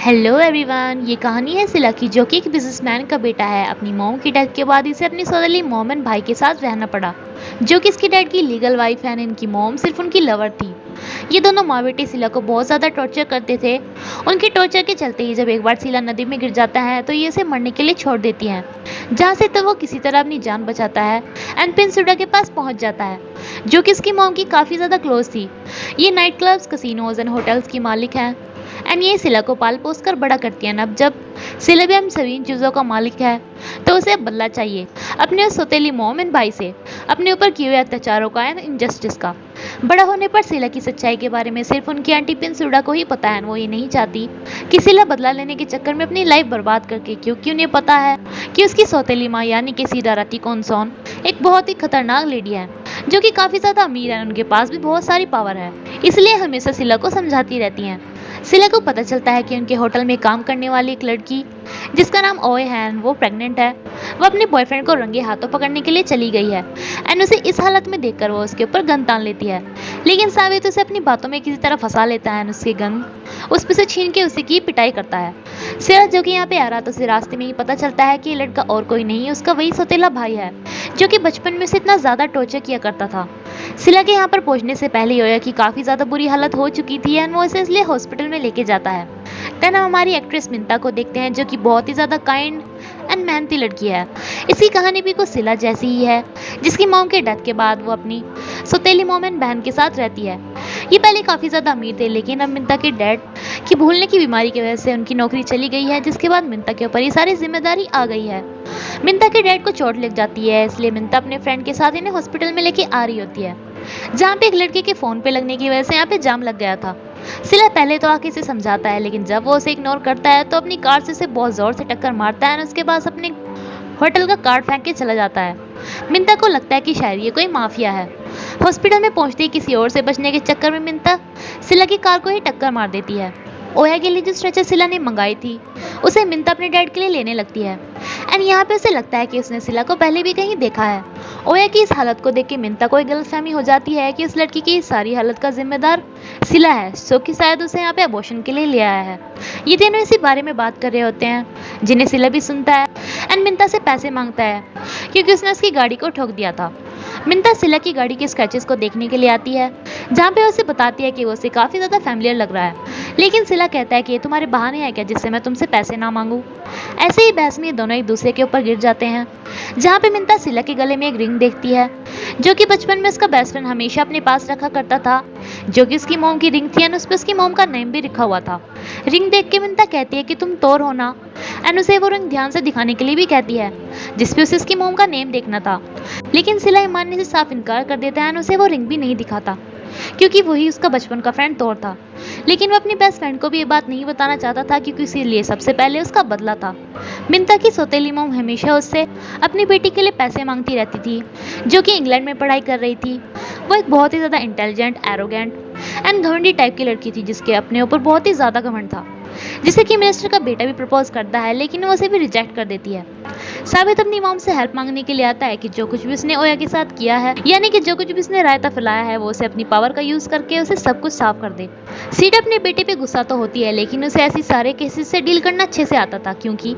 Hello everyone, ये कहानी है सिला की, जो कि एक बिजनेसमैन का बेटा है। अपनी मॉम की डेथ के बाद इसे अपनी सौतेली मॉम एंड भाई के साथ रहना पड़ा, जो कि इसकी डैड की लीगल वाइफ है। इनकी मॉम सिर्फ उनकी लवर थी। ये दोनों माँ बेटे सिला को बहुत ज़्यादा टॉर्चर करते थे। उनके टॉर्चर के चलते ही जब एक बार सिला नदी में गिर जाता है तो ये इसे मरने के लिए छोड़ देती हैं, जहाँ से तो वो किसी तरह अपनी जान बचाता है एंड पेंसुडा के पास पहुँच जाता है, जो कि इसकी मॉम की काफ़ी ज़्यादा क्लोज थी। ये night clubs, casinos and hotels की मालिक है एंड ये सिला को पाल पोस कर बड़ा करती है। अब जब सिला भी हम सभी इन चीज़ों का मालिक है तो उसे बदला चाहिए अपने उस सौतेली मॉम एंड भाई से, अपने ऊपर किए हुए अत्याचारों का एंड इनजस्टिस का। बड़ा होने पर सिला की सच्चाई के बारे में सिर्फ उनकी आंटी पेंसुडा को ही पता है। वो ये नहीं चाहती कि सिला बदला लेने के चक्कर में अपनी लाइफ बर्बाद करके, क्योंकि उन्हें पता है कि उसकी सौतेली माँ यानी कि सीधा राती कॉन्सॉन एक बहुत ही खतरनाक लेडी है, जो कि काफ़ी ज़्यादा अमीर है। उनके पास भी बहुत सारी पावर है, इसलिए हमेशा सिला को समझाती रहती हैं। सिला को पता चलता है कि उनके होटल में काम करने वाली एक लड़की जिसका नाम ओए है, वो प्रेग्नेंट है। वो अपने बॉयफ्रेंड को रंगे हाथों पकड़ने के लिए चली गई है एंड उसे इस हालत में देखकर वो उसके ऊपर गन तान लेती है, लेकिन साबित उसे अपनी बातों में किसी तरह फंसा लेता है एंड उसके गन उस पे से छीन के उसी की पिटाई करता है। सिरा जो कि यहाँ पे आ रहा तो उसे रास्ते में ही पता चलता है कि ये लड़का और कोई नहीं, उसका वही सौतेला भाई है, जो कि बचपन में उसे इतना ज़्यादा टॉर्चर किया करता था। सिला के यहाँ पर पहुँचने से पहले ओया की काफ़ी ज़्यादा बुरी हालत हो चुकी थी एंड वो इसे इसलिए हॉस्पिटल में लेके जाता है। देन हम हमारी एक्ट्रेस मिंता को देखते हैं, जो कि बहुत ही ज़्यादा काइंड एंड मेहनती लड़की है। इसकी कहानी भी कुछ सिला जैसी ही है, जिसकी मॉम के डेथ के बाद वो अपनी सौतेली मॉम एंड बहन के साथ रहती है। ये पहले काफ़ी ज़्यादा अमीर थे, लेकिन अब मिंता के डैड की भूलने की बीमारी की वजह से उनकी नौकरी चली गई है, जिसके बाद मिंता के ऊपर ये सारी जिम्मेदारी आ गई है। मिंता के डैड को चोट लग जाती है, इसलिए मिंता अपने फ्रेंड के साथ इन्हें हॉस्पिटल में लेके आ रही होती है, जहाँ पे एक लड़के के फ़ोन पे लगने की वजह से यहाँ पे जाम लग गया था। सिला पहले तो आके इसे समझाता है, लेकिन जब वो उसे इग्नोर करता है तो अपनी कार से उसे बहुत ज़ोर से टक्कर मारता है और उसके बाद अपने होटल का कार्ड फेंक के चला जाता है। मिंता को लगता है कि शायद ये कोई माफिया है। हॉस्पिटल में पहुंचते ही किसी और से बचने के चक्कर में मिंता सिला की कार को ही टक्कर मार देती है। ओया के लिए जो स्ट्रेचर सिला ने मंगाई थी उसे मिंता अपने डैड के लिए लेने लगती है एंड यहाँ पे उसे लगता है कि उसने सिला को पहले भी कहीं देखा है। ओया की इस हालत को देख के मिंता को एक गलतफहमी हो जाती है कि उस लड़की की इस सारी हालत का जिम्मेदार सिला है, सो कि शायद उसे यहाँ पे अबॉर्शन के लिए ले आया है। ये तीनों इसी बारे में बात कर रहे होते हैं, जिन्हें सिला भी सुनता है एंड मिंता से पैसे मांगता है, क्योंकि उसने उसकी गाड़ी को ठोक दिया था। मिंता सिला की गाड़ी के स्क्रैचेस को देखने के लिए आती है, जहाँ पे उसे बताती है कि वो उसे काफ़ी ज़्यादा फैमिलियर लग रहा है, लेकिन सिला कहता है कि ये तुम्हारे बहाने हैं क्या जिससे मैं तुमसे पैसे ना मांगूं। ऐसे ही बहस में ये दोनों एक दूसरे के ऊपर गिर जाते हैं, जहाँ पे मिंता सिला के गले में एक रिंग देखती है, जो कि बचपन में उसका बेस्ट फ्रेंड हमेशा अपने पास रखा करता था, जो कि उसकी मोम की रिंग थी एंड उस पर उसकी मोम का नेम भी लिखा हुआ था। रिंग देख के मिंता कहती है कि तुम तोर हो ना, एंड उसे वो रिंग ध्यान से दिखाने के लिए भी कहती है, जिसपे उसे उसकी मोम का नेम देखना था, लेकिन सिला ये मानने से साफ इनकार कर देता है एंड उसे वो रिंग भी नहीं दिखाता, क्योंकि वही उसका बचपन का फ्रेंड तोर था। लेकिन वो अपनी बेस्ट फ्रेंड को भी ये बात नहीं बताना चाहता था, क्योंकि इसीलिए सबसे पहले उसका बदला था। मिंता की सौतेली मोम हमेशा उससे अपनी बेटी के लिए पैसे मांगती रहती थी, जो कि इंग्लैंड में पढ़ाई कर रही थी। वो एक बहुत ही ज़्यादा इंटेलिजेंट, एरोगेंट एंड घमंडी टाइप की लड़की थी, जिसके अपने ऊपर बहुत ही ज़्यादा घमंड था, जिसे कि मिनिस्टर का बेटा भी प्रपोज करता है, लेकिन वो उसे भी रिजेक्ट कर देती है। साबित अपनी मॉम से हेल्प मांगने के लिए आता है कि जो कुछ भी उसने ओया के साथ किया है, यानी कि जो कुछ भी उसने रायता फैलाया है, वो उसे अपनी पावर का यूज करके उसे सब कुछ साफ कर दे। सीड अपने बेटे पे गुस्सा तो होती है, लेकिन उसे ऐसी सारे केसेस से डील करना अच्छे से आता था, क्योंकि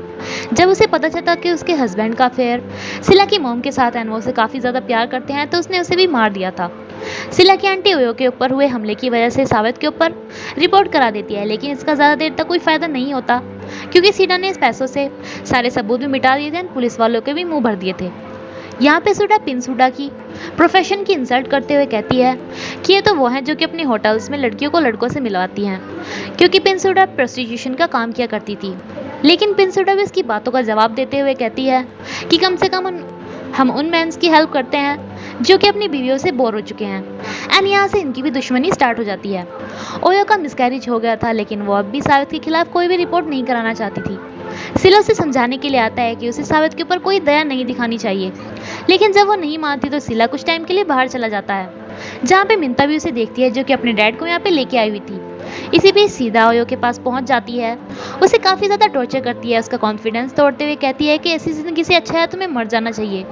जब उसे पता चलता कि उसके हस्बैंड का अफेयर सिला की मॉम के साथ है, वो उसे काफ़ी ज़्यादा प्यार करते हैं, तो उसने उसे भी मार दिया था। सिला की आंटी ओयो के ऊपर हुए हमले की वजह से साबित के ऊपर रिपोर्ट करा देती है, लेकिन इसका ज़्यादा देर तक कोई फ़ायदा नहीं होता, क्योंकि सीडा ने इस पैसों से सारे सबूत भी मिटा दिए थे और पुलिस वालों के भी मुंह भर दिए थे। यहाँ पे सुडा पिनसुडा की प्रोफेशन की इंसल्ट करते हुए कहती है कि ये तो वो हैं जो कि अपने होटल्स में लड़कियों को लड़कों से मिलवाती हैं, क्योंकि पिनसुडा प्रोस्टिट्यूशन का काम किया करती थी। लेकिन पिनसुडा भी इसकी बातों का जवाब देते हुए कहती है कि कम से कम हम उन मैंस की हेल्प करते हैं जो कि अपनी बीवियों से बोर हो चुके हैं, एंड यहाँ से इनकी भी दुश्मनी स्टार्ट हो जाती है। ओयो का मिसकैरेज हो गया था, लेकिन वो अब भी साबित के खिलाफ कोई भी रिपोर्ट नहीं कराना चाहती थी। सिला उसे समझाने के लिए आता है कि उसे साबित के ऊपर कोई दया नहीं दिखानी चाहिए, लेकिन जब वो नहीं मानती तो सिला कुछ टाइम के लिए बाहर चला जाता है, जहाँ पे मिंता भी उसे देखती है, जो कि अपने डैड को यहाँ पे लेके आई हुई थी। इसी बीच सीधा ओयो के पास पहुंच जाती है, उसे काफ़ी ज़्यादा टॉर्चर करती है, उसका कॉन्फिडेंस तोड़ते हुए कहती है कि ऐसी ज़िंदगी से अच्छा है तुम्हें मर जाना चाहिए।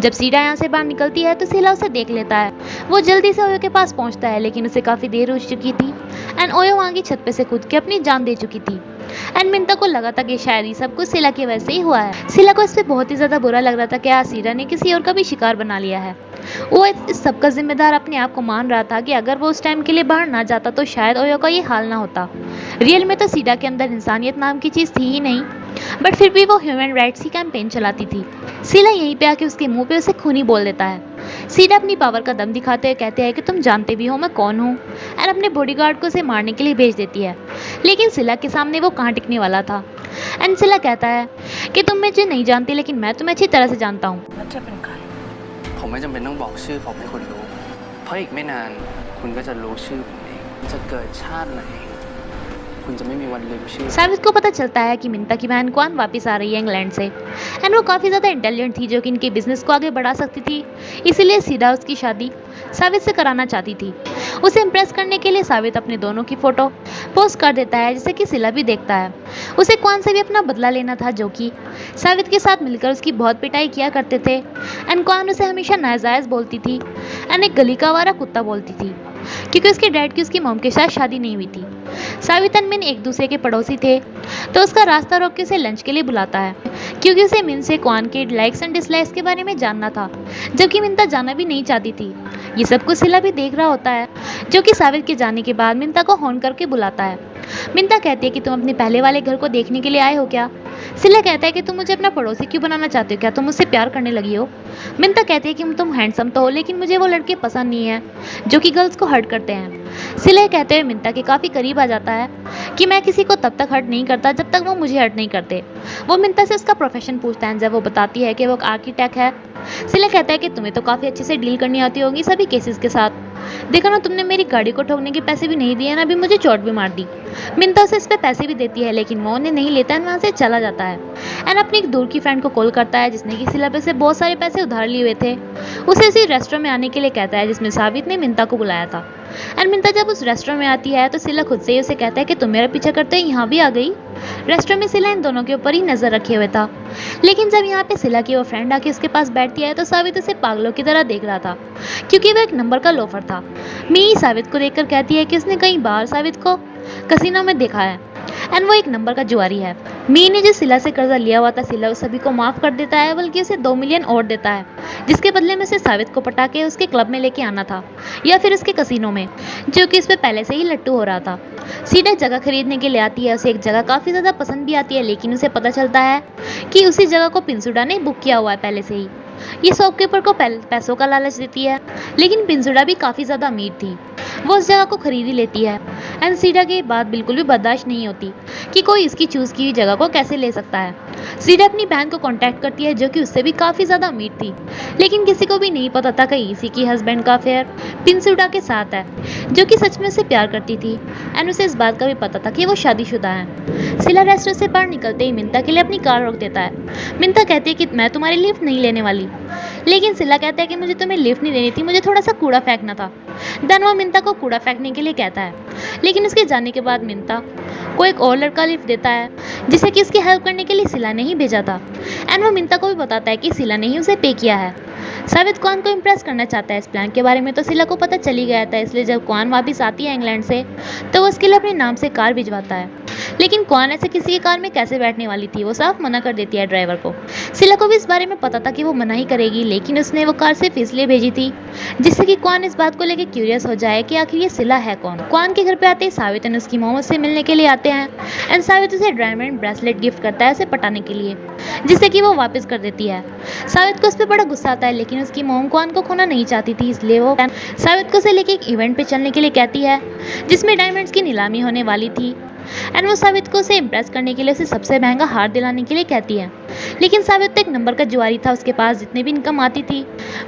जब सीडा यहाँ से बाहर निकलती है तो सिला उसे देख लेता है। वो जल्दी से ओयो के पास पहुँचता है, लेकिन उसे काफ़ी देर हो चुकी थी एंड ओयो वहाँ की छत पे से कूद के अपनी जान दे चुकी थी। एंड मिंता को लगा था कि शायद ये सब कुछ सिला की वजह से ही हुआ है। सिला को इस पे बहुत ही ज्यादा बुरा लग रहा था कि सीरा ने किसी और का भी शिकार बना लिया है। वो इस सब का जिम्मेदार अपने आप को मान रहा था कि अगर वो उस टाइम के लिए बाहर ना जाता तो शायद ओयो का ये हाल ना होता। रियल में तो सीरा के अंदर इंसानियत नाम की चीज थी ही नहीं, बट फिर भी वो ह्यूमन राइट्स की कैंपेन चलाती थी। सीला यहीं पे आके उसके मुंह पे उसे खूनी बोल देता है। सीधा अपनी पावर का दम दिखाते हुए कहते हैं कि तुम जानते भी हो मैं कौन हूँ, एंड अपने बॉडीगार्ड को उसे मारने के लिए भेज देती है। लेकिन सिला के सामने वो कहाँ टिकने वाला था। एंड सिला कहता है कि तुम मुझे नहीं जानती लेकिन मैं तुम्हें अच्छी तरह से जानता हूँ। ผมไม่จำเป็นต้องบอกชื่อผมให้คุณรู้เพราะอีกไม่นานคุณก็จะรู้ชื่อผมเองจะเกิดชาติไหนคุณจะไม่มีวันลืมชื่อ सावित को पता चलता है कि मिंता की बहन क्वान वापस आ रही है इंग्लैंड से, एंड वो काफ़ी ज़्यादा इंटेलिजेंट थी जो कि इनके बिजनेस को आगे बढ़ा सकती थी। इसीलिए सीधा उसकी शादी सावित से कराना चाहती थी। उसे इम्प्रेस करने के लिए सावित अपने दोनों की फोटो पोस्ट कर देता है जिसे कि सिला भी देखता है। उसे क्वान से भी अपना बदला लेना था जो कि सावित के साथ मिलकर उसकी बहुत पिटाई किया करते थे। एंड क्वान उसे हमेशा नाजायज़ बोलती थी एंड एक गली का आवारा कुत्ता बोलती थी क्योंकि उसके डैड की उसकी मॉम के साथ शादी नहीं हुई थी। सावित और मिन एक दूसरे के पड़ोसी थे तो उसका रास्ता रोक के उसे लंच के लिए बुलाता है क्योंकि उसे मिन से क्वान के लाइक्स एंड डिसलाइक्स के बारे में जानना था, जबकि मिंता जाना भी नहीं चाहती थी। ये सब कुछ सिला भी देख रहा होता है जो कि सावित के जाने के बाद मिंता को होन करके बुलाता है। मिंता कहती है कि तुम अपने पहले वाले घर को देखने के लिए आए हो क्या। सिला कहता है कि तुम मुझे अपना पड़ोसी क्यों बनाना चाहते हो, क्या तुम मुझसे प्यार करने लगी हो। मिंता कहती है कि तुम हैंडसम तो हो लेकिन मुझे वो लड़के पसंद नहीं है जो कि गर्ल्स को हर्ट करते हैं। सिला कहते हुए मिंता के काफ़ी करीब आ जाता है कि मैं किसी को तब तक हर्ट नहीं करता जब तक वो मुझे हर्ट नहीं करते। वो मिंता से उसका प्रोफेशन पूछता है जब वो बताती है कि वो आर्किटेक्ट है। सिला कहता है कि तुम्हें तो काफ़ी अच्छे से डील करनी आती होगी सभी केसेस के साथ। देखो ना, तुमने मेरी गाड़ी को ठोकने के पैसे भी नहीं दिए ना, अभी मुझे चोट भी मार दी। मिंता उसे इस पे पैसे भी देती है लेकिन वो उन्हें नहीं लेता है, वहाँ से चला जाता है। एंड अपनी एक दूर की फ्रेंड को कॉल करता है जिसने कि सिला पे से बहुत सारे पैसे उधार लिए हुए थे। उसे उसी रेस्टोरेंट में आने के लिए कहता है जिसमें साबित ने मिंता को बुलाया था। एंड मिंता जब उस रेस्टोरेंट में आती है तो सिला खुद से ही उसे कहता है कि तुम मेरा पीछा करते यहाँ भी आ गई। रेस्टोरेंट में सिला इन दोनों के ऊपर ही नजर रखे हुए था, लेकिन जब यहाँ पे सिला की वो फ्रेंड आके उसके पास बैठती है तो साबित उसे पागलों की तरह देख रहा था क्योंकि वो एक नंबर का लोफर था। मी साबित को देखकर कहती है कि उसने कई बार साबित को कसिनो में देखा है एंड वो एक नंबर का जुआरी है। मी ने जो सिला से कर्जा लिया हुआ था सिला उस सभी को माफ कर देता है, बल्कि उसे 2 मिलियन और देता है जिसके बदले में उसे साबित को पटा के उसके क्लब में लेके आना था या फिर उसके कसिनो में, जो कि इस पे पहले से ही लट्टू हो रहा था। सीधा जगह खरीदने के लिए आती है। उसे एक जगह काफ़ी ज़्यादा पसंद भी आती है लेकिन उसे पता चलता है कि उसी जगह को पिंसुडा ने बुक किया हुआ है पहले से ही। ये शॉपकीपर को पैसों का लालच देती है लेकिन पिंसुडा भी काफ़ी ज़्यादा अमीर थी, वो उस जगह को खरीद ही लेती है। एंड सीडा की बात बिल्कुल भी बर्दाश्त नहीं होती कि कोई इसकी चूज़ की हुई जगह को कैसे ले सकता है। सीडा अपनी बहन को कांटेक्ट करती है जो कि उससे भी काफ़ी ज़्यादा अमीर थी, लेकिन किसी को भी नहीं पता था कि इसी की हस्बैंड का अफेयर पिंसुडा के साथ है जो कि सच में उसे प्यार करती थी। एंड उसे इस बात का भी पता था कि वो शादीशुदा है। सिला रेस्टोरेंट से बाहर निकलते ही मिंता के लिए अपनी कार रोक देता है। मिंता कहती है कि मैं तुम्हारी लिफ्ट नहीं लेने वाली, लेकिन सिला कहता है कि मुझे तुम्हें लिफ्ट नहीं देनी थी, मुझे थोड़ा सा कूड़ा फेंकना था। देन वो मिंता को कूड़ा फेंकने के लिए कहता है, लेकिन उसके जाने के बाद मिंता को एक और लड़का लिफ्ट देता है जिसे कि उसकी हेल्प करने के लिए सिला ने ही भेजा था। एंड वो मिंता को भी बताता है कि सिला ने ही उसे पे किया है। साबित क्वान को इम्प्रेस करना चाहता है। इस प्लान के बारे में तो सिला को पता चल ही गया था, इसलिए जब क्वान वापस आती है इंग्लैंड से तो वो उसके लिए अपने नाम से कार भिजवाता है, लेकिन क्वान ऐसे किसी की कार में कैसे बैठने वाली थी, वो साफ मना कर देती है ड्राइवर को। सिला को भी इस बारे में पता था कि वो मना ही करेगी, लेकिन उसने वो कार सिर्फ इसलिए भेजी थी जिससे कि क्वान इस बात को लेकर क्यूरियस हो जाए कि आखिर ये सिला है कौन। क्वान के घर पे आते ही साबित और उसकी मोहम्मद से मिलने के लिए आते हैं एंड साबित उसे डायमंड ब्रेसलेट गिफ्ट करता है उसे पटाने के लिए, जिससे कि वो वापस कर देती है। साबित को उस पर बड़ा गुस्सा आता है, लेकिन उसकी मोम क्वान को खोना नहीं चाहती थी, इसलिए वो साबित को उसे लेके एक इवेंट पे चलने के लिए कहती है जिसमें डायमंड्स की नीलामी होने वाली थी। एंड वो साबित को उसे इम्प्रेस करने के लिए उसे सबसे महंगा हार दिलाने के लिए कहती है, लेकिन साबित तो एक नंबर का जुआरी था, उसके पास जितनी भी इनकम आती थी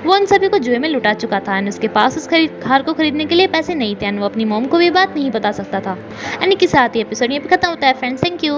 वो उन सभी को जुए में लुटा चुका था। एंड उसके पास उस हार को खरीदने के लिए पैसे नहीं थे एंड वो अपनी मोम को भी बात नहीं बता सकता था। एंड के साथ ही एपिसोड ये खत्म होता है फ्रेंड्स। Thank you.